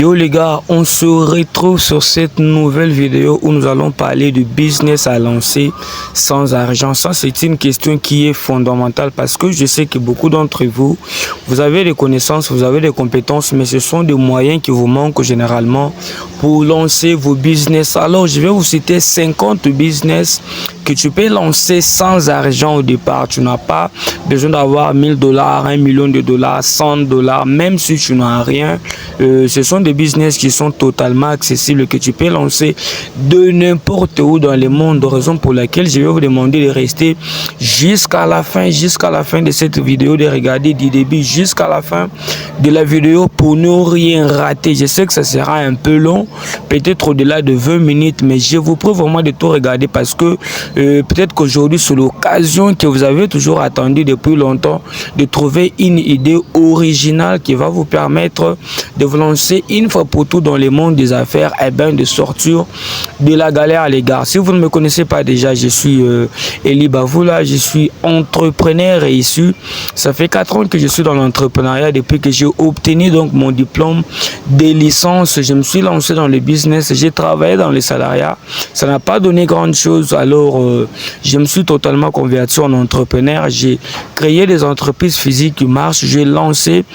Yo les gars, on se retrouve sur cette nouvelle vidéo où nous allons parler du business à lancer sans argent. Ça, c'est une question qui est fondamentale parce que je sais que beaucoup d'entre vous, vous avez des connaissances, vous avez des compétences, mais ce sont des moyens qui vous manquent généralement pour lancer vos business. Alors, je vais vous citer 50 business que tu peux lancer sans argent au départ. Tu n'as pas besoin d'avoir $1000, $1 million, $100, même si tu n'as rien. Ce sont des business qui sont totalement accessibles, que tu peux lancer de n'importe où dans le monde. Raison pour laquelle je vais vous demander de rester jusqu'à la fin de cette vidéo, de regarder du début jusqu'à la fin de la vidéo pour ne rien rater. Je sais que ça sera un peu long, peut-être au-delà de 20 minutes, mais je vous prie vraiment de tout regarder parce que peut-être qu'aujourd'hui c'est l'occasion que vous avez toujours attendu depuis longtemps de trouver une idée originale qui va vous permettre de vous lancer une fois pour tout dans le monde des affaires, et bien de sortir de la galère les gars. Si vous ne me connaissez pas déjà, je suis Eli Bavoula, je suis entrepreneur et issu. Ça fait 4 ans que je suis dans l'entrepreneuriat depuis que j'ai obtenu donc mon diplôme de licence. Je me suis lancé dans le business, j'ai travaillé dans le salariat. Ça n'a pas donné grande chose, alors je me suis totalement converti en entrepreneur. J'ai créé des entreprises physiques qui marchent, j'ai lancé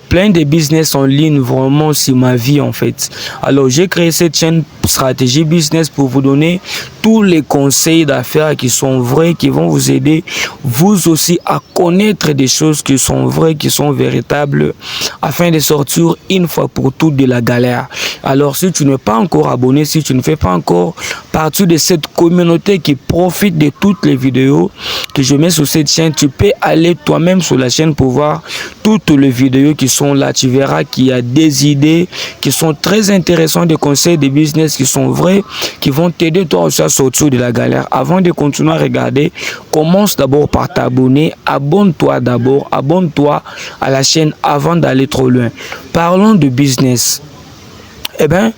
plein de business en ligne vraiment sur ma vie en fait. Alors j'ai créé cette chaîne Stratégie Business pour vous donner tous les conseils d'affaires qui sont vrais, qui vont vous aider vous aussi à connaître des choses qui sont vraies, qui sont véritables, afin de sortir une fois pour toutes de la galère. Alors si tu n'es pas encore abonné, si tu ne fais pas encore partie de cette communauté qui profite de toutes les vidéos que je mets sur cette chaîne, tu peux aller toi-même sur la chaîne pour voir toutes les vidéos qui sont là. Tu verras qu'il y a des idées qui sont très intéressantes, des conseils de business qui sont vrais, qui vont t'aider toi aussi à sortir de la galère. Avant de continuer à regarder, commence d'abord par t'abonner. Abonne-toi d'abord, abonne-toi à la chaîne avant d'aller trop loin. Parlons de business. Eh bien,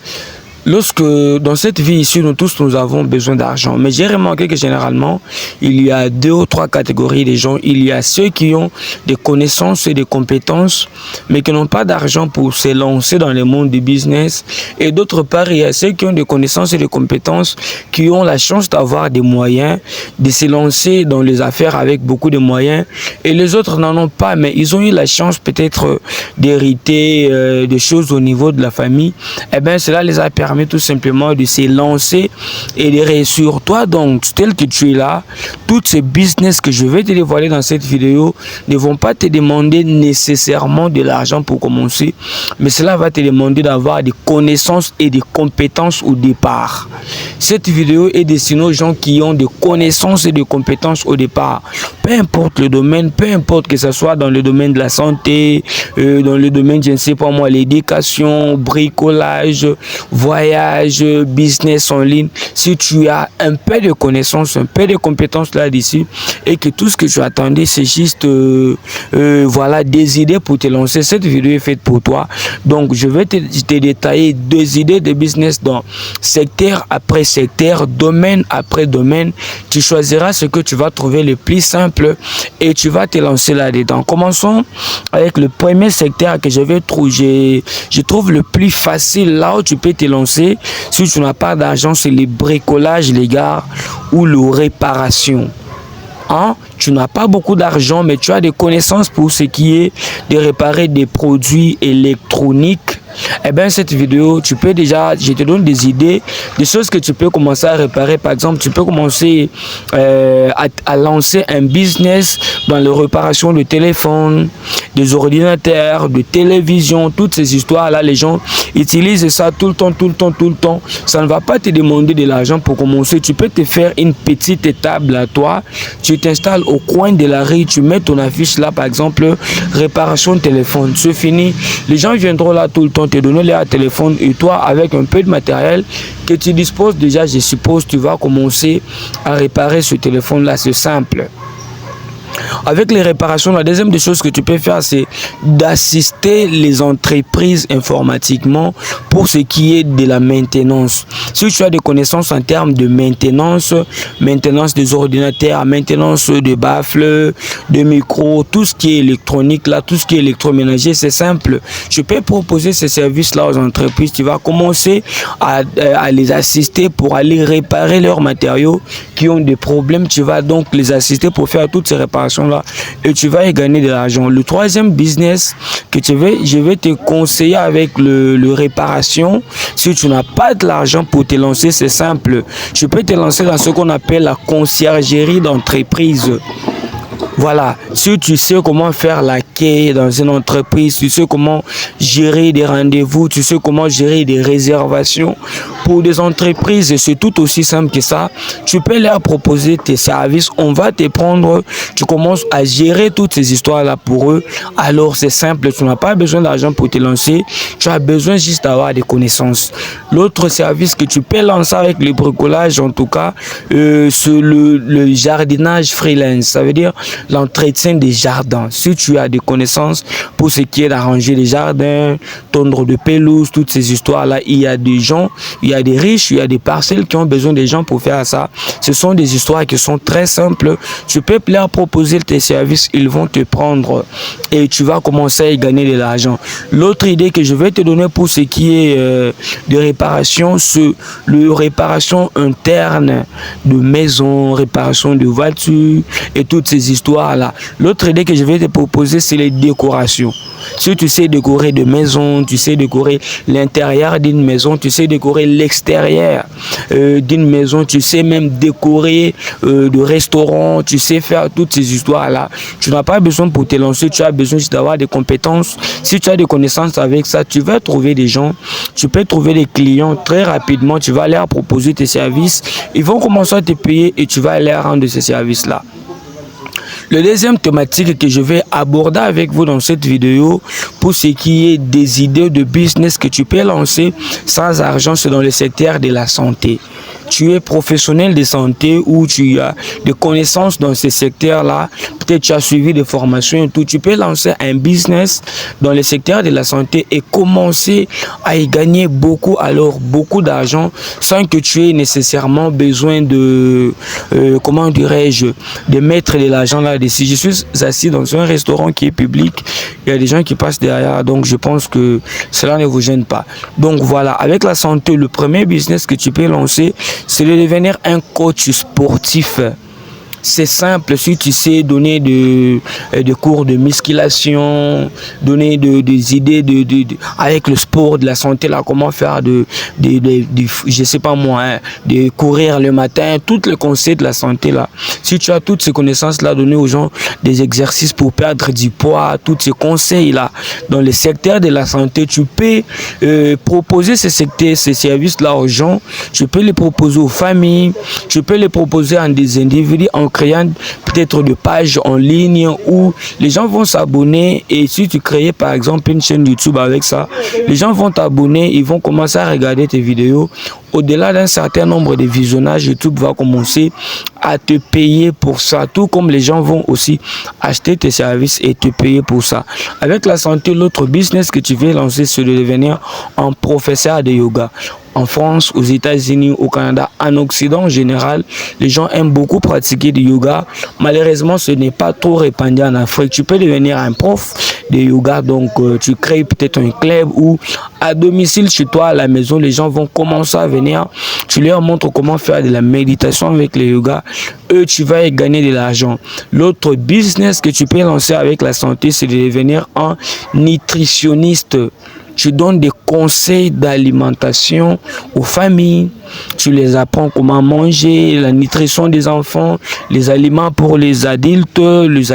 lorsque dans cette vie ici, nous tous nous avons besoin d'argent. Mais j'ai remarqué que généralement, il y a 2 ou 3 catégories de gens. Il y a ceux qui ont des connaissances et des compétences, mais qui n'ont pas d'argent pour se lancer dans le monde du business. Et d'autre part, il y a ceux qui ont des connaissances et des compétences, qui ont la chance d'avoir des moyens, de se lancer dans les affaires avec beaucoup de moyens. Et les autres n'en ont pas, mais ils ont eu la chance peut-être d'hériter des choses au niveau de la famille. Eh bien, cela les a permis tout simplement de se lancer et de réussir. Toi donc, tel que tu es là, tous ces business que je vais te dévoiler dans cette vidéo ne vont pas te demander nécessairement de l'argent pour commencer, mais cela va te demander d'avoir des connaissances et des compétences au départ. Cette vidéo est destinée aux gens qui ont des connaissances et des compétences au départ. Peu importe le domaine, peu importe que ce soit dans le domaine de la santé, dans le domaine, je ne sais pas moi, l'éducation, bricolage, voyage, business en ligne. Si tu as un peu de connaissances, un peu de compétences là-dessus et que tout ce que tu attendais c'est juste voilà, des idées pour te lancer, cette vidéo est faite pour toi. Donc je vais te détailler 2 idées de business dans secteur après secteur, domaine après domaine. Tu choisiras ce que tu vas trouver le plus simple et tu vas te lancer là-dedans. Commençons avec le premier secteur que je trouve le plus facile, là où tu peux te lancer si tu n'as pas d'argent. C'est le bricolage les gars, ou la réparation. Tu n'as pas beaucoup d'argent, mais tu as des connaissances pour ce qui est de réparer des produits électroniques. Eh bien, cette vidéo, tu peux déjà, je te donne des idées, des choses que tu peux commencer à réparer. Par exemple, tu peux commencer à lancer un business dans la réparation de téléphones, des ordinateurs, de télévision, toutes ces histoires-là. Les gens utilisent ça tout le temps. Ça ne va pas te demander de l'argent pour commencer. Tu peux te faire une petite table à toi. Tu t'installes au coin de la rue, tu mets ton affiche là, par exemple, réparation de téléphone. C'est fini. Les gens viendront là tout le temps te donner leur téléphone et toi, avec un peu de matériel que tu disposes déjà, je suppose, tu vas commencer à réparer ce téléphone là. C'est simple. Avec les réparations, la deuxième des choses que tu peux faire, c'est d'assister les entreprises informatiquement pour ce qui est de la maintenance. Si tu as des connaissances en termes de maintenance, maintenance des ordinateurs, maintenance de baffles, de micros, tout ce qui est électronique, là, tout ce qui est électroménager, c'est simple. Je peux proposer ces services-là aux entreprises. Tu vas commencer à les assister pour aller réparer leurs matériaux qui ont des problèmes. Tu vas donc les assister pour faire toutes ces réparations-là et tu vas y gagner de l'argent. Le troisième business que je vais te conseiller avec le réparation, si tu n'as pas de l'argent pour te lancer, c'est simple. Tu peux te lancer dans ce qu'on appelle la conciergerie d'entreprise. Voilà, si tu sais comment faire la quai dans une entreprise, tu sais comment gérer des rendez-vous, tu sais comment gérer des réservations pour des entreprises, et c'est tout aussi simple que ça. Tu peux leur proposer tes services, on va te prendre, tu commences à gérer toutes ces histoires-là pour eux. Alors c'est simple, tu n'as pas besoin d'argent pour te lancer, tu as besoin juste d'avoir des connaissances. L'autre service que tu peux lancer avec le bricolage, en tout cas, c'est le jardinage freelance, ça veut dire l'entretien des jardins. Si tu as des connaissances pour ce qui est d'arranger les jardins, tondre de pelouse, toutes ces histoires-là, il y a des gens, il y a des riches, il y a des parcelles qui ont besoin des gens pour faire ça. Ce sont des histoires qui sont très simples. Tu peux leur proposer tes services, ils vont te prendre et tu vas commencer à y gagner de l'argent. L'autre idée que je vais te donner pour ce qui est de réparation, c'est le réparation interne de maisons, réparation de voitures et toutes ces histoires là. L'autre idée que je vais te proposer, c'est les décorations. Si tu sais décorer de maison, tu sais décorer l'intérieur d'une maison, tu sais décorer l'extérieur d'une maison, tu sais même décorer de restaurants, tu sais faire toutes ces histoires là. Tu n'as pas besoin pour te lancer, tu as besoin juste d'avoir des compétences. Si tu as des connaissances avec ça, tu vas trouver des gens, tu peux trouver des clients très rapidement, tu vas leur proposer tes services, ils vont commencer à te payer et tu vas leur rendre ces services là. Le deuxième thématique que je vais aborder avec vous dans cette vidéo, pour ce qui est des idées de business que tu peux lancer sans argent, c'est dans le secteur de la santé. Tu es professionnel de santé ou tu as des connaissances dans ce secteur-là, peut-être tu as suivi des formations et tout, tu peux lancer un business dans le secteur de la santé et commencer à y gagner beaucoup, alors beaucoup d'argent, sans que tu aies nécessairement besoin de, comment dirais-je, de mettre de l'argent là-dessus. Je suis assis dans un restaurant qui est public, il y a des gens qui passent derrière, donc je pense que cela ne vous gêne pas. Donc voilà, avec la santé, le premier business que tu peux lancer, c'est de devenir un coach sportif. C'est simple, si tu sais donner des cours de musculation, donner des idées avec le sport, de la santé, là, comment faire je sais pas moi, hein, de courir le matin, tous les conseils de la santé là. Si tu as toutes ces connaissances là, donner aux gens des exercices pour perdre du poids, tous ces conseils là, dans le secteur de la santé, tu peux proposer ces services là aux gens, tu peux les proposer aux familles, tu peux les proposer à des individus en créant peut-être des pages en ligne où les gens vont s'abonner, et si tu crées par exemple une chaîne YouTube avec ça, les gens vont t'abonner, ils vont commencer à regarder tes vidéos. Au-delà d'un certain nombre de visionnages, YouTube va commencer à te payer pour ça, tout comme les gens vont aussi acheter tes services et te payer pour ça. Avec la santé, l'autre business que tu veux lancer, c'est de devenir un professeur de yoga. En France, aux États-Unis, au Canada, en Occident en général, les gens aiment beaucoup pratiquer du yoga. Malheureusement, ce n'est pas trop répandu en Afrique. Tu peux devenir un prof de yoga, donc tu crées peut-être un club ou à domicile chez toi, à la maison, les gens vont commencer à venir. Tu leur montres comment faire de la méditation avec le yoga. Eux, tu vas y gagner de l'argent. L'autre business que tu peux lancer avec la santé, c'est de devenir un nutritionniste. Tu donnes des conseils d'alimentation aux familles. Tu les apprends comment manger, la nutrition des enfants, les aliments pour les adultes, les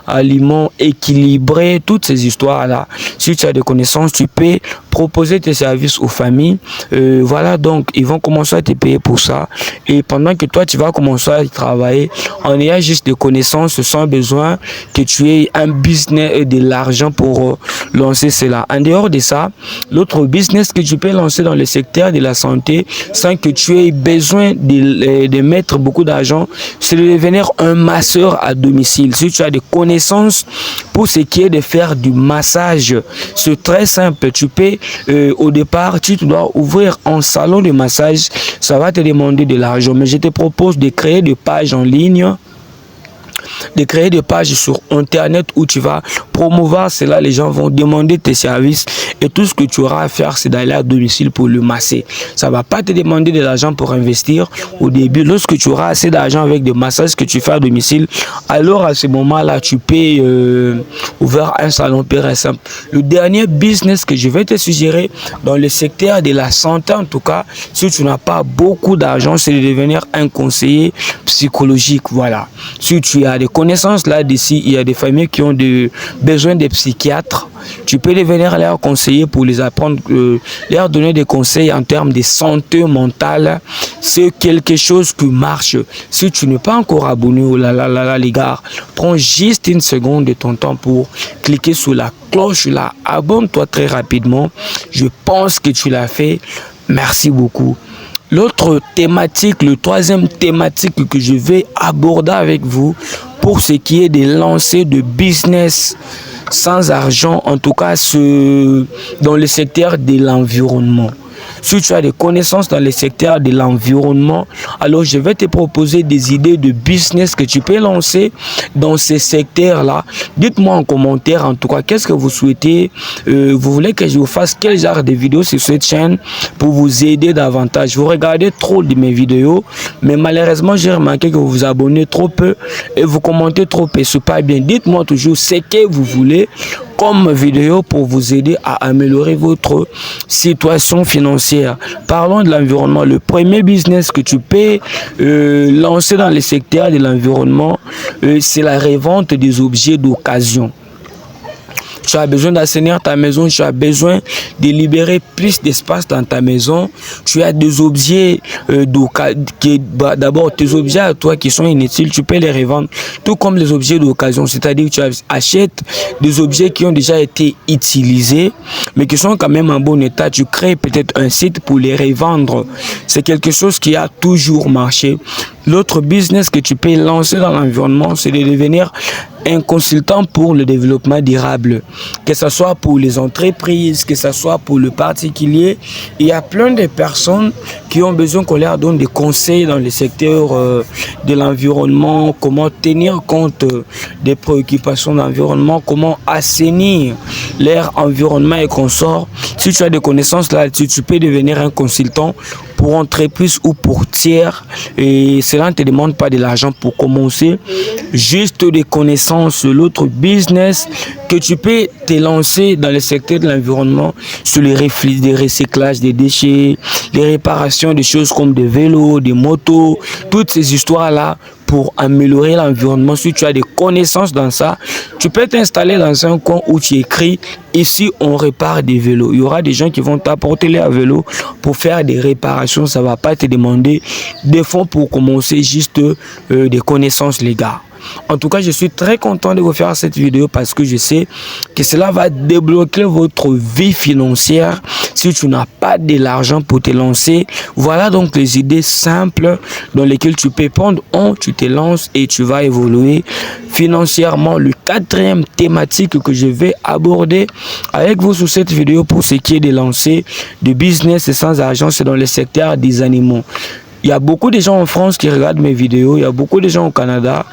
aliments équilibrés, toutes ces histoires-là. Si tu as des connaissances, tu peux proposer tes services aux familles. Voilà, donc ils vont commencer à te payer pour ça. Et pendant que toi, tu vas commencer à travailler en ayant juste des connaissances, sans besoin que tu aies un business et de l'argent pour lancer cela. En dehors de ça, l'autre business que tu peux lancer dans le secteur de la santé, sans que tu aies besoin de mettre beaucoup d'argent, c'est de devenir un masseur à domicile. Si tu as des connaissances pour ce qui est de faire du massage, c'est très simple. Tu peux, au départ, tu dois ouvrir un salon de massage. Ça va te demander de l'argent, mais je te propose de créer des pages en ligne, de créer des pages sur internet où tu vas promouvoir cela. Les gens vont demander tes services et tout ce que tu auras à faire, c'est d'aller à domicile pour le masser. Ça va pas te demander de l'argent pour investir au début. Lorsque tu auras assez d'argent avec des massages que tu fais à domicile, alors à ce moment-là, tu peux ouvrir un salon pur simple. Le dernier business que je vais te suggérer dans le secteur de la santé, en tout cas, si tu n'as pas beaucoup d'argent, c'est de devenir un conseiller psychologique. Voilà. Si tu as des connaissances là-dessus, il y a des familles qui ont besoin de psychiatres. Tu peux devenir leur conseiller pour les apprendre, leur donner des conseils en termes de santé mentale. C'est quelque chose qui marche. Si tu n'es pas encore abonné, oh là là là là les gars, prends juste une seconde de ton temps pour cliquer sur la cloche là. Abonne-toi très rapidement. Je pense que tu l'as fait. Merci beaucoup. L'autre thématique, le troisième thématique que je vais aborder avec vous pour ce qui est de lancer de business sans argent, en tout cas dans le secteur de l'environnement. Si tu as des connaissances dans le secteur de l'environnement, alors je vais te proposer des idées de business que tu peux lancer dans ces secteurs-là. Dites-moi en commentaire, en tout cas, qu'est-ce que vous souhaitez. Vous voulez que je vous fasse quel genre de vidéos sur cette chaîne pour vous aider davantage. Vous regardez trop de mes vidéos, mais malheureusement, j'ai remarqué que vous vous abonnez trop peu et vous commentez trop peu. C'est pas bien. Dites-moi toujours ce que vous voulez comme vidéo pour vous aider à améliorer votre situation financière. Parlons de l'environnement. Le premier business que tu peux lancer dans le secteur de l'environnement, c'est la revente des objets d'occasion. Tu as besoin d'assainir ta maison, tu as besoin de libérer plus d'espace dans ta maison. Tu as des objets d'abord tes objets à toi qui sont inutiles, tu peux les revendre, tout comme les objets d'occasion, c'est-à-dire que tu achètes des objets qui ont déjà été utilisés, mais qui sont quand même en bon état. Tu crées peut-être un site pour les revendre. C'est quelque chose qui a toujours marché. L'autre business que tu peux lancer dans l'environnement, c'est de devenir un consultant pour le développement durable, que ce soit pour les entreprises, que ce soit pour le particulier. Il y a plein de personnes qui ont besoin qu'on leur donne des conseils dans le secteur de l'environnement, comment tenir compte des préoccupations d'environnement, comment assainir leur environnement et consorts. Si tu as des connaissances là-dessus, tu peux devenir un consultant pour entreprise ou pour tiers, et cela ne te demande pas de l'argent pour commencer, juste des connaissances. L'autre business que tu peux te lancer dans le secteur de l'environnement, sur les recyclages des déchets, les réparations des choses comme des vélos, des motos, toutes ces histoires-là pour améliorer l'environnement. Si tu as des connaissances dans ça, tu peux t'installer dans un coin où tu écris « Ici, on répare des vélos ». Il y aura des gens qui vont t'apporter leur vélo pour faire des réparations. Ça ne va pas te demander des fonds pour commencer, juste des connaissances, les gars. En tout cas, je suis très content de vous faire cette vidéo parce que je sais que cela va débloquer votre vie financière si tu n'as pas de l'argent pour te lancer. Voilà donc les idées simples dans lesquelles tu peux prendre. Tu te lances et tu vas évoluer financièrement. Le quatrième thématique que je vais aborder avec vous sur cette vidéo pour ce qui est de lancer de business sans argent, c'est dans le secteur des animaux. Il y a beaucoup de gens en France qui regardent mes vidéos, il y a beaucoup de gens au Canada,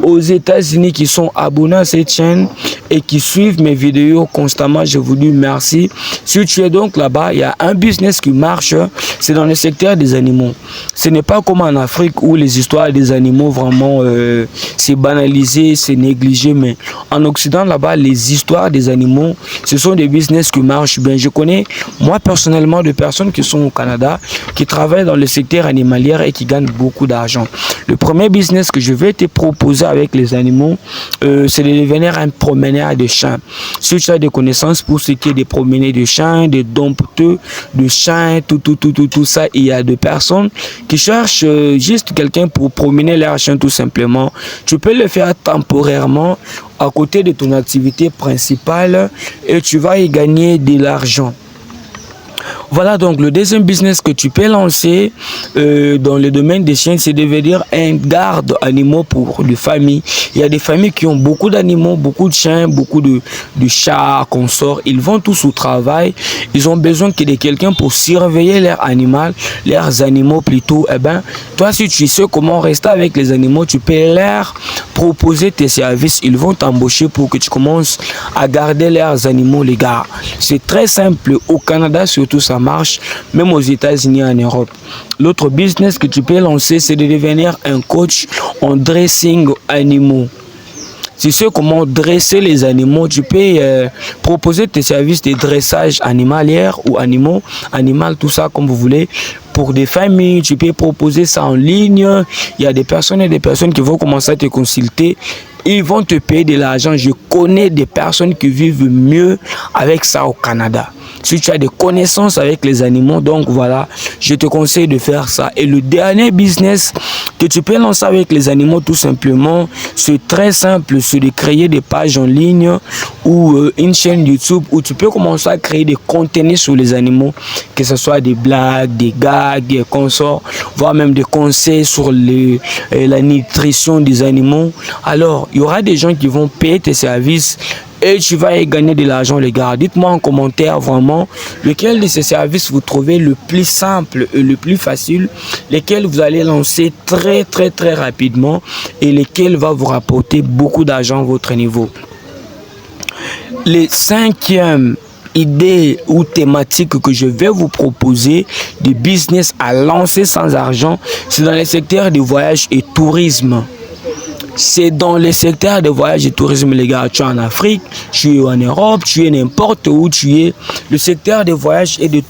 aux États-Unis qui sont abonnés à cette chaîne et qui suivent mes vidéos constamment. Je vous dis merci. Si tu es donc là-bas, il y a un business qui marche, c'est dans le secteur des animaux. Ce n'est pas comme en Afrique où les histoires des animaux vraiment c'est banalisé, c'est négligé, mais en Occident là-bas, les histoires des animaux, ce sont des business qui marchent bien. Je connais moi personnellement des personnes qui sont au Canada, qui travaillent dans le secteur animal et qui gagnent beaucoup d'argent. Le premier business que je vais te proposer avec les animaux, c'est de devenir un promeneur de chiens. Si tu as des connaissances pour ce qui est des promeneurs de chiens, des dompteurs de chiens, tout ça, il y a des personnes qui cherchent juste quelqu'un pour promener leur chien tout simplement. Tu peux le faire temporairement à côté de ton activité principale et tu vas y gagner de l'argent. Voilà donc le deuxième business que tu peux lancer dans le domaine des chiens, c'est de devenir un garde animaux pour les familles. Il y a des familles qui ont beaucoup d'animaux, beaucoup de chiens, beaucoup de chats, consorts. Ils vont tous au travail. Ils ont besoin de quelqu'un pour surveiller leurs animaux plutôt. Eh ben, toi, si tu sais comment rester avec les animaux, tu peux leur proposer tes services. Ils vont t'embaucher pour que tu commences à garder leurs animaux, les gars. C'est très simple. Au Canada, surtout, ça marche, même aux États-Unis, en Europe. L'autre business que tu peux lancer, c'est de devenir un coach en dressing animaux. Tu sais comment dresser les animaux, tu peux proposer tes services de dressage animalier ou animal, tout ça comme vous voulez. Pour des familles, tu peux proposer ça en ligne. Il y a des personnes qui vont commencer à te consulter. Ils vont te payer de l'argent. Je connais des personnes qui vivent mieux avec ça au Canada. Si tu as des connaissances avec les animaux, donc voilà, je te conseille de faire ça. Et le dernier business que tu peux lancer avec les animaux, tout simplement, c'est très simple, c'est de créer des pages en ligne ou une chaîne YouTube où tu peux commencer à créer des contenus sur les animaux, que ce soit des blagues, des gags, des consorts, voire même des conseils sur la nutrition des animaux. Alors, il y aura des gens qui vont payer tes services et tu vas y gagner de l'argent, les gars. Dites-moi en commentaire vraiment lequel de ces services vous trouvez le plus simple et le plus facile, lesquels vous allez lancer très rapidement et lesquels va vous rapporter beaucoup d'argent à votre niveau. Les cinquième idée ou thématique que je vais vous proposer de business à lancer sans argent, c'est dans les secteurs de voyage et tourisme. C'est dans le secteur de voyage et tourisme, les gars. Tu es en Afrique, tu es en Europe, tu es n'importe où tu es. Le secteur de voyage et de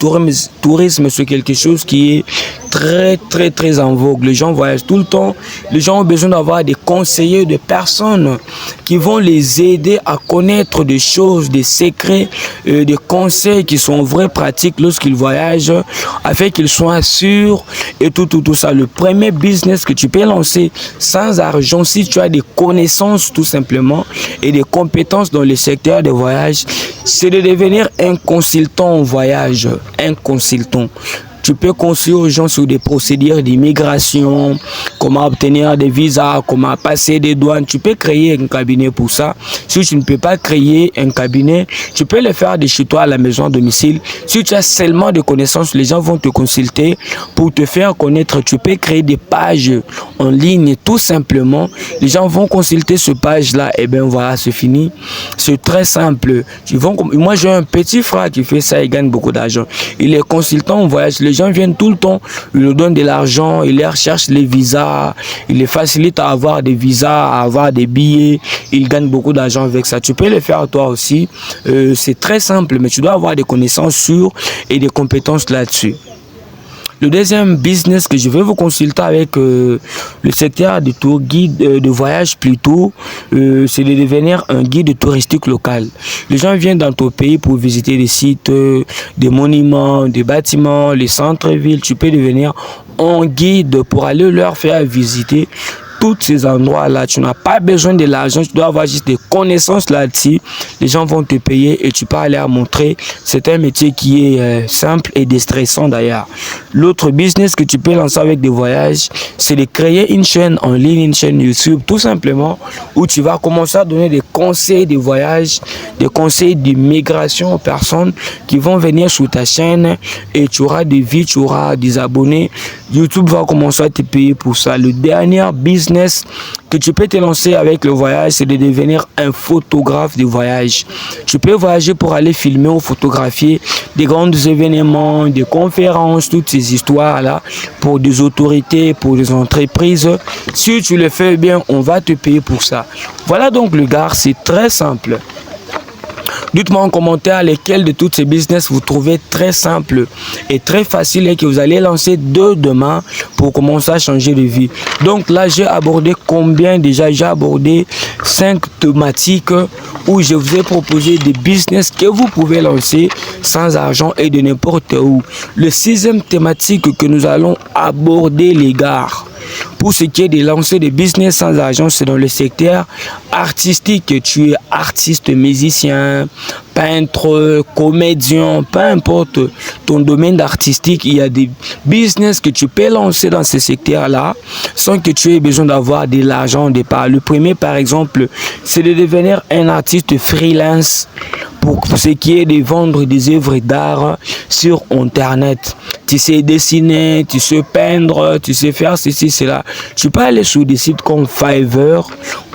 tourisme, c'est quelque chose qui est très en vogue. Les gens voyagent tout le temps. Les gens ont besoin d'avoir des conseillers, de personnes qui vont les aider à connaître des choses, des secrets, des conseils qui sont vrais, pratiques lorsqu'ils voyagent, afin qu'ils soient sûrs et tout ça. Le premier business que tu peux lancer sans argent, si tu as des connaissances tout simplement et des compétences dans le secteur de voyage, c'est de devenir un consultant en voyage, un consultant. Tu peux conseiller aux gens sur des procédures d'immigration, comment obtenir des visas, comment passer des douanes. Tu peux créer un cabinet pour ça. Si tu ne peux pas créer un cabinet, tu peux le faire de chez toi à la maison à domicile. Si tu as seulement des connaissances, les gens vont te consulter pour te faire connaître. Tu peux créer des pages en ligne tout simplement. Les gens vont consulter ce page-là. Et bien voilà, c'est fini. C'est très simple. Moi, j'ai un petit frère qui fait ça. Il gagne beaucoup d'argent. Il est consultant en voyage. Les gens viennent tout le temps, ils nous donnent de l'argent, ils leur cherchent les visas, ils les facilitent à avoir des visas, à avoir des billets, ils gagnent beaucoup d'argent avec ça. Tu peux le faire toi aussi, c'est très simple, mais tu dois avoir des connaissances sûres et des compétences là-dessus. Le deuxième business que je vais vous consulter avec le secteur de tour guide de voyage plutôt, c'est de devenir un guide touristique local. Les gens viennent dans ton pays pour visiter des sites, des monuments, des bâtiments, les centres-villes. Tu peux devenir un guide pour aller leur faire visiter tous ces endroits-là. Tu n'as pas besoin de l'argent, tu dois avoir juste des connaissances là-dessus. Les gens vont te payer et tu peux aller montrer. C'est un métier qui est simple et déstressant d'ailleurs. L'autre business que tu peux lancer avec des voyages, c'est de créer une chaîne en ligne, une chaîne YouTube, tout simplement, où tu vas commencer à donner des conseils de voyage, des conseils d'immigration aux personnes qui vont venir sur ta chaîne et tu auras des vues, tu auras des abonnés. YouTube va commencer à te payer pour ça. Le dernier business que tu peux te lancer avec le voyage, c'est de devenir un photographe de voyage. Tu peux voyager pour aller filmer ou photographier des grands événements, des conférences, toutes ces histoires-là pour des autorités, pour des entreprises. Si tu le fais bien, on va te payer pour ça. Voilà donc le gars, c'est très simple. Dites-moi en commentaire lesquels de tous ces business vous trouvez très simple et très facile et que vous allez lancer demain pour commencer à changer de vie. Donc là, j'ai abordé combien déjà? J'ai abordé 5 thématiques où je vous ai proposé des business que vous pouvez lancer sans argent et de n'importe où. Le 6e thématique que nous allons aborder, les gars, Pour ce qui est de lancer des business sans argent, c'est dans le secteur artistique. Tu es artiste, musicien, peintre, comédien, peu importe ton domaine artistique, il y a des business que tu peux lancer dans ce secteur-là sans que tu aies besoin d'avoir de l'argent au départ. Le premier, par exemple, c'est de devenir un artiste freelance pour ce qui est de vendre des œuvres d'art sur Internet. Tu sais dessiner, tu sais peindre, tu sais faire ceci, cela. Tu peux aller sur des sites comme Fiverr,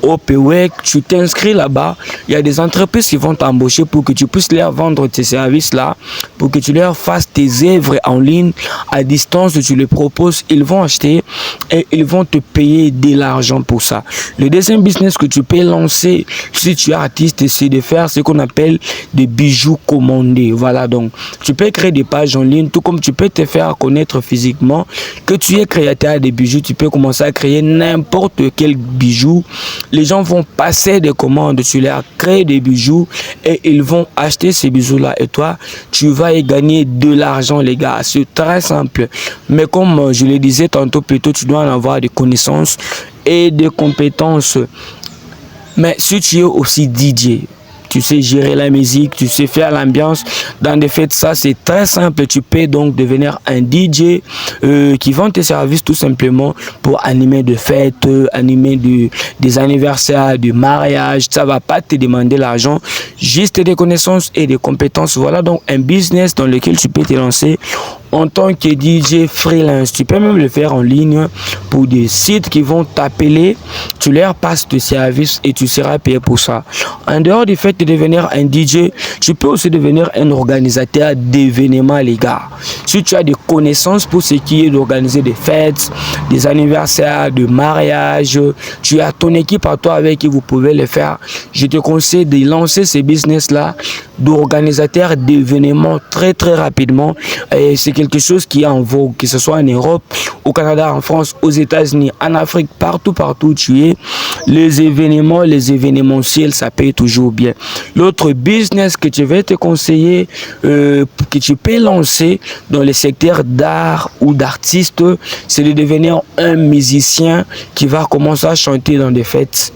Upwork, tu t'inscris là-bas. Il y a des entreprises qui vont t'embaucher pour que tu puisses leur vendre tes services là, pour que tu leur fasses tes œuvres en ligne à distance. Tu les proposes, ils vont acheter et ils vont te payer de l'argent pour ça. Le deuxième business que tu peux lancer si tu es artiste, c'est de faire ce qu'on appelle des bijoux commandés. Voilà, donc tu peux créer des pages en ligne, tout comme tu peux te faire connaître physiquement. Que tu es créateur de bijoux, tu peux commencer à créer n'importe quel bijou. Les gens vont passer des commandes, tu leur crées des bijoux et ils vont acheter ces bijoux-là. Et toi, tu vas y gagner de l'argent, les gars. C'est très simple. Mais comme je le disais tantôt, plutôt, tu dois en avoir des connaissances et des compétences. Mais si tu es aussi DJ, tu sais gérer la musique, tu sais faire l'ambiance. Dans des fêtes, ça c'est très simple. Tu peux donc devenir un DJ qui vend tes services tout simplement pour animer des fêtes, animer des anniversaires, des mariages. Ça va pas te demander l'argent, juste des connaissances et des compétences. Voilà donc un business dans lequel tu peux te lancer en tant que DJ freelance. Tu peux même le faire en ligne pour des sites qui vont t'appeler. Tu leur passes tes services et tu seras payé pour ça. En dehors du fait de devenir un DJ, tu peux aussi devenir un organisateur d'événements, les gars. Si tu as des connaissances pour ce qui est d'organiser des fêtes, des anniversaires, de mariages, tu as ton équipe à toi avec qui vous pouvez le faire. Je te conseille de lancer ces business-là d'organisateur d'événements très rapidement. Et c'est quelque chose qui est en vogue, que ce soit en Europe, au Canada, en France, aux États-Unis, en Afrique, partout où tu es. Les événements, les événementiels, ça paye toujours bien. L'autre business que je vais te conseiller, que tu peux lancer dans le secteur d'art ou d'artiste, c'est de devenir un musicien qui va commencer à chanter dans des fêtes.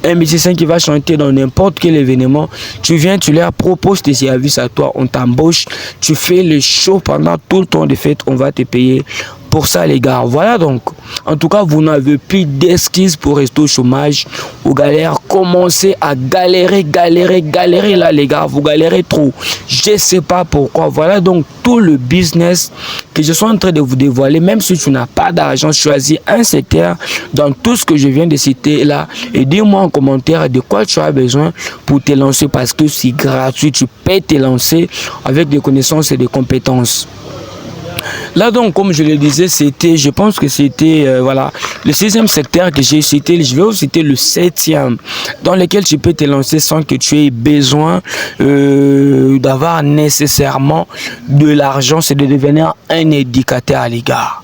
Un musicien qui va chanter dans n'importe quel événement, tu viens, tu leur proposes tes services à toi, on t'embauche, tu fais le show pendant tout le temps de fête, on va te payer pour ça, les gars. Voilà donc, en tout cas, vous n'avez plus d'excuses pour rester au chômage, aux galères. Commencez à galérer là, les gars, vous galérez trop, je sais pas pourquoi. Voilà donc tout le business que je suis en train de vous dévoiler. Même si tu n'as pas d'argent, choisis un secteur dans tout ce que je viens de citer là et dis-moi en commentaire de quoi tu as besoin pour te lancer, parce que c'est gratuit, tu peux te lancer avec des connaissances et des compétences. Là donc, comme je le disais, c'était, je pense que c'était voilà, le 6e secteur que j'ai cité. Je vais vous citer le 7e dans lequel tu peux te lancer sans que tu aies besoin d'avoir nécessairement de l'argent. C'est de devenir un éducateur, les gars.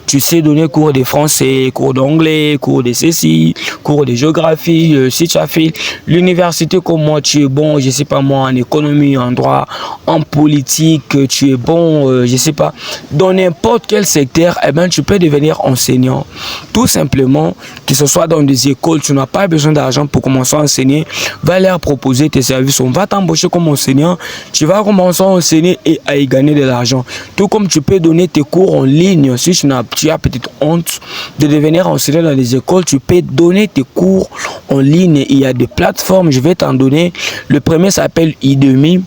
Tu sais donner cours de français, cours d'anglais, cours de ceci, cours de géographie. Si tu as fait l'université comme moi, tu es bon, je sais pas moi, en économie, en droit, en politique, tu es bon, je sais pas, dans n'importe quel secteur, eh ben, tu peux devenir enseignant. Tout simplement, que ce soit dans des écoles, tu n'as pas besoin d'argent pour commencer à enseigner. Va leur proposer tes services, on va t'embaucher comme enseignant. Tu vas commencer à enseigner et à y gagner de l'argent. Tout comme tu peux donner tes cours en ligne. Si tu as peut-être honte de devenir enseignant dans les écoles, tu peux donner tes cours en ligne. Il y a des plateformes, je vais t'en donner. Le premier s'appelle Udemy.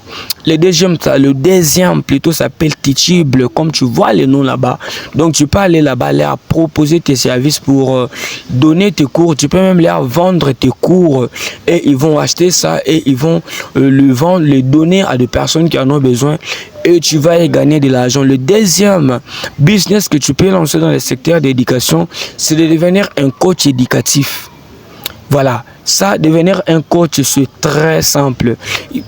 Le deuxième plutôt s'appelle Teachable, comme tu vois les noms là-bas. Donc tu peux aller là-bas, leur proposer tes services pour donner tes cours. Tu peux même leur vendre tes cours et ils vont acheter ça et ils vont le vendre, le donner à des personnes qui en ont besoin. Et tu vas y gagner de l'argent. Le deuxième business que tu peux lancer dans le secteur d'éducation, c'est de devenir un coach éducatif. Voilà, Ça, devenir un coach, c'est très simple.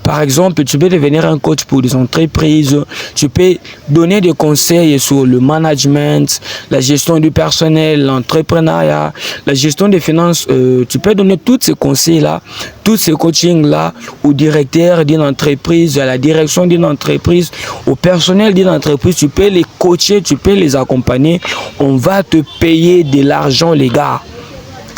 Par exemple, tu peux devenir un coach pour des entreprises. Tu peux donner des conseils sur le management, la gestion du personnel, l'entrepreneuriat, la gestion des finances. Tu peux donner tous ces conseils-là, tous ces coachings-là au directeur d'une entreprise, à la direction d'une entreprise, au personnel d'une entreprise. Tu peux les coacher, tu peux les accompagner. On va te payer de l'argent, les gars.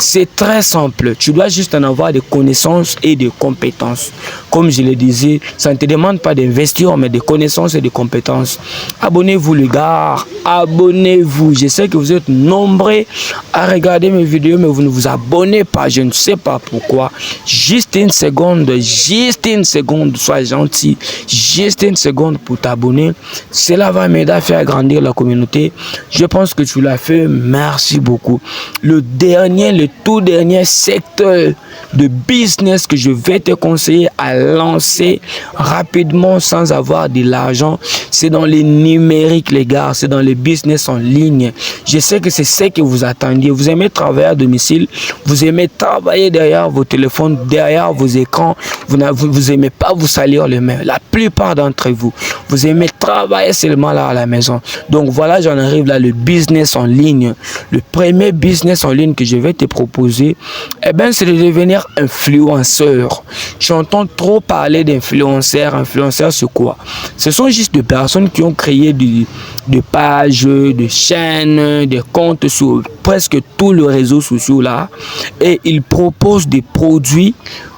C'est très simple. Tu dois juste en avoir des connaissances et des compétences. Comme je le disais, ça ne te demande pas d'investir, mais des connaissances et des compétences. Abonnez-vous les gars. Abonnez-vous. Je sais que vous êtes nombreux à regarder mes vidéos, mais vous ne vous abonnez pas. Je ne sais pas pourquoi. Juste une seconde. Sois gentil. Juste une seconde pour t'abonner. Cela va m'aider à faire grandir la communauté. Je pense que tu l'as fait. Merci beaucoup. Le tout dernier secteur de business que je vais te conseiller à lancer rapidement sans avoir de l'argent, c'est dans les numériques, les gars. C'est dans les business en ligne. Je sais que c'est ce que vous attendiez. Vous aimez travailler à domicile, vous aimez travailler derrière vos téléphones, derrière vos écrans. Vous aimez pas vous salir les mains. La plupart d'entre vous, vous aimez travailler seulement là à la maison. Donc voilà, j'en arrive là, le business en ligne. Le premier business en ligne que je vais te proposer, eh ben, c'est de devenir influenceur. J'entends trop parler d'influenceurs. Influenceurs, c'est quoi? Ce sont juste des personnes qui ont créé des pages, des chaînes, des comptes sur presque tous les réseaux sociaux là, et ils proposent des produits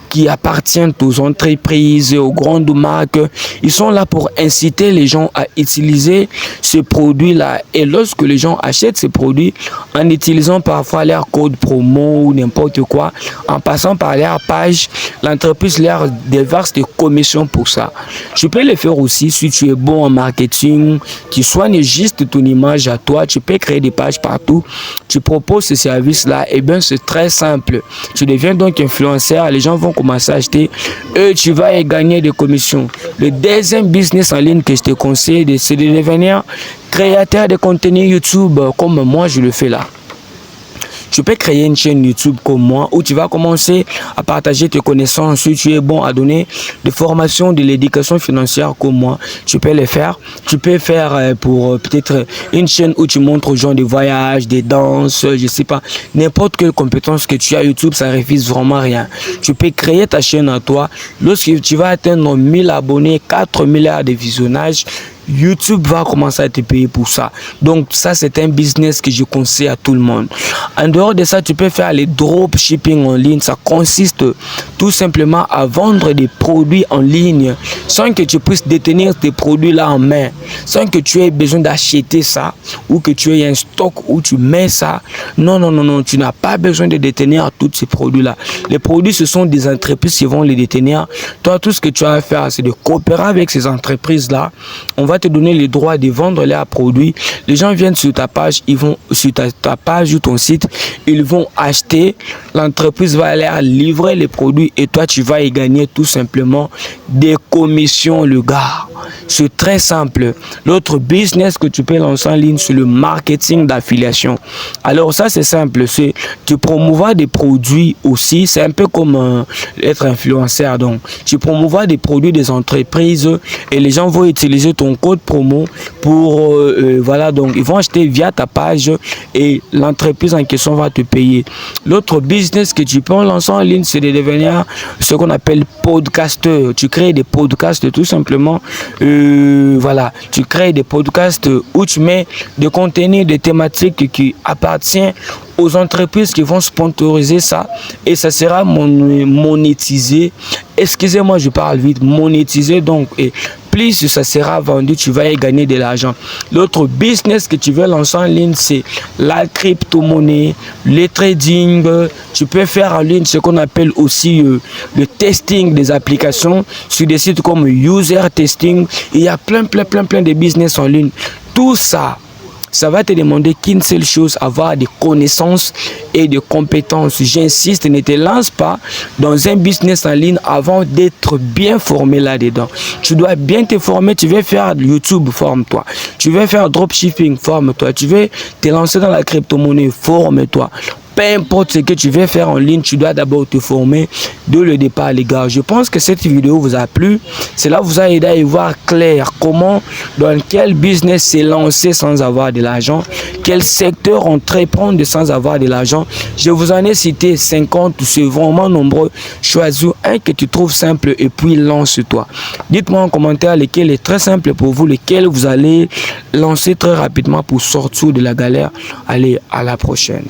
qui appartiennent aux entreprises, aux grandes marques. Ils sont là pour inciter les gens à utiliser ces produits-là. Et lorsque les gens achètent ces produits, en utilisant parfois leur code promo ou n'importe quoi, en passant par leur page, l'entreprise leur déverse des commissions pour ça. Tu peux le faire aussi si tu es bon en marketing, tu soignes juste ton image à toi, tu peux créer des pages partout, tu proposes ce service-là, et bien c'est très simple. Tu deviens donc influenceur, les gens vont commencer à acheter et tu vas y gagner des commissions. Le deuxième business en ligne que je te conseille, c'est de devenir créateur de contenu YouTube comme moi je le fais là. Tu peux créer une chaîne YouTube comme moi où tu vas commencer à partager tes connaissances. Si tu es bon à donner des formations de l'éducation financière comme moi, tu peux les faire. Tu peux faire pour peut-être une chaîne où tu montres aux gens des voyages, des danses, je sais pas, n'importe quelle compétence que tu as. YouTube, ça refuse vraiment rien. Tu peux créer ta chaîne à toi. Lorsque tu vas atteindre 1000 abonnés, 4 milliards de visionnages, YouTube va commencer à te payer pour ça. Donc ça, c'est un business que je conseille à tout le monde. En dehors de ça, tu peux faire les dropshipping en ligne. Ça consiste tout simplement à vendre des produits en ligne sans que tu puisses détenir tes produits là en main, sans que tu aies besoin d'acheter ça ou que tu aies un stock où tu mets ça. Non, tu n'as pas besoin de détenir tous ces produits là. Les produits, ce sont des entreprises qui vont les détenir. Toi, tout ce que tu as à faire, c'est de coopérer avec ces entreprises là. On va te donner le droit de vendre leurs produits. Les gens viennent sur ta page, ils vont sur ta page ou ton site, ils vont acheter, l'entreprise va leur livrer les produits et toi tu vas y gagner tout simplement des commissions, le gars. C'est très simple. L'autre business que tu peux lancer en ligne, c'est le marketing d'affiliation. Alors ça, c'est simple, c'est tu promouvoir des produits aussi, c'est un peu comme être influenceur. Donc tu promouvoir des produits des entreprises et les gens vont utiliser ton code promo pour voilà, donc ils vont acheter via ta page et l'entreprise en question va te payer. L'autre business que tu peux lancer en ligne, c'est de devenir ce qu'on appelle podcasteur. Tu crées des podcasts tout simplement. Voilà, tu crées des podcasts où tu mets des contenus, des thématiques qui appartiennent aux entreprises qui vont sponsoriser ça et ça sera monétisé. Excusez-moi, je parle vite. Monétisé, donc, et plus ça sera vendu, tu vas y gagner de l'argent. L'autre business que tu veux lancer en ligne, c'est la crypto-monnaie, le trading. Tu peux faire en ligne ce qu'on appelle aussi le testing des applications sur des sites comme User Testing. Il y a plein de business en ligne. Tout ça, ça va te demander qu'une seule chose, avoir des connaissances et des compétences. J'insiste, ne te lance pas dans un business en ligne avant d'être bien formé là-dedans. Tu dois bien te former. Tu veux faire YouTube, forme-toi. Tu veux faire dropshipping, forme-toi. Tu veux te lancer dans la crypto-monnaie, forme-toi. peu importe ce que tu veux faire en ligne, tu dois d'abord te former dès le départ, les gars. Je pense que cette vidéo vous a plu. Cela vous a aidé à y voir clair comment, dans quel business se lancer sans avoir de l'argent, quel secteur entreprendre sans avoir de l'argent. Je vous en ai cité 50, c'est vraiment nombreux. Choisis un que tu trouves simple et puis lance-toi. Dites-moi en commentaire lequel est très simple pour vous, lequel vous allez lancer très rapidement pour sortir de la galère. Allez, à la prochaine.